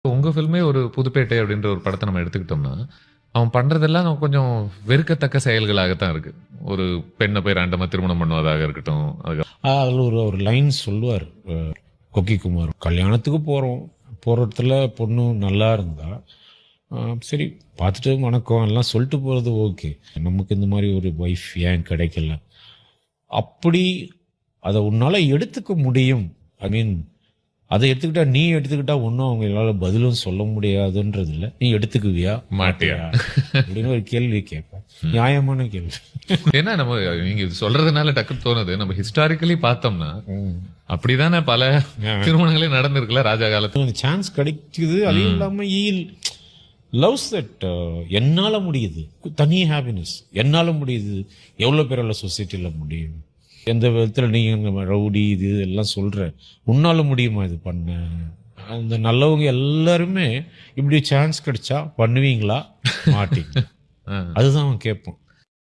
உங்க ஃபில்மே ஒரு புதுப்பேட்டை அப்படின்ற ஒரு படத்த நம்ம எடுத்துக்கிட்டோம்னா, அவன் பண்றதெல்லாம் கொஞ்சம் வெறுக்கத்தக்க செயல்களாகத்தான் இருக்கு. ஒரு பெண்ண போய் ரேண்டமா திருமணம் பண்ணுவதாக இருக்கட்டும். அதில் ஒரு ஒரு லைன் சொல்லுவார் கொக்கி குமார். கல்யாணத்துக்கு போகிறோம், போகிற இடத்துல பொண்ணு நல்லா இருந்தா சரி பார்த்துட்டு வணக்கம் எல்லாம் சொல்லிட்டு போகிறது ஓகே. நமக்கு இந்த மாதிரி ஒரு ஒய்ஃப் ஏன் கிடைக்கல, அப்படி அதை உன்னால் எடுத்துக்க முடியும். ஐ மீன் அதை எடுத்துக்கிட்டா, நீ எடுத்துக்கிட்டா ஒன்றும் அவங்களால பதிலும் சொல்ல முடியாதுன்றது இல்லை. நீ எடுத்துக்குவியா மாட்டியா? அப்படின்னு ஒரு கேள்வி கேட்பேன். நியாயமான கேள்வி. ஏன்னா நம்ம நீங்க இது சொல்றதுனால டக்குன்னு தோணுது, நம்ம ஹிஸ்டாரிக்கலி பார்த்தோம்னா அப்படிதானே பல திருமணங்களே நடந்திருக்குல்ல ராஜா காலத்துல. சான்ஸ் கிடைக்குது. அதுவும் இல்லாமல் லவ்ஸ் தட் என்னால் முடியுது, தனி ஹாப்பினஸ் என்னால் முடியுது. எவ்வளோ பேரால சொசைட்டியில் முடியும்? எந்த விதத்தில் நீங்கள் ரவுடி இது எல்லாம் சொல்கிற, உன்னால் முடியுமா இது பண்ண? அந்த நல்லவங்க எல்லாருமே இப்படி சான்ஸ் கிடைச்சா பண்ணுவீங்களா மாட்டீங்க? அதுதான் அவன் கேட்போம்.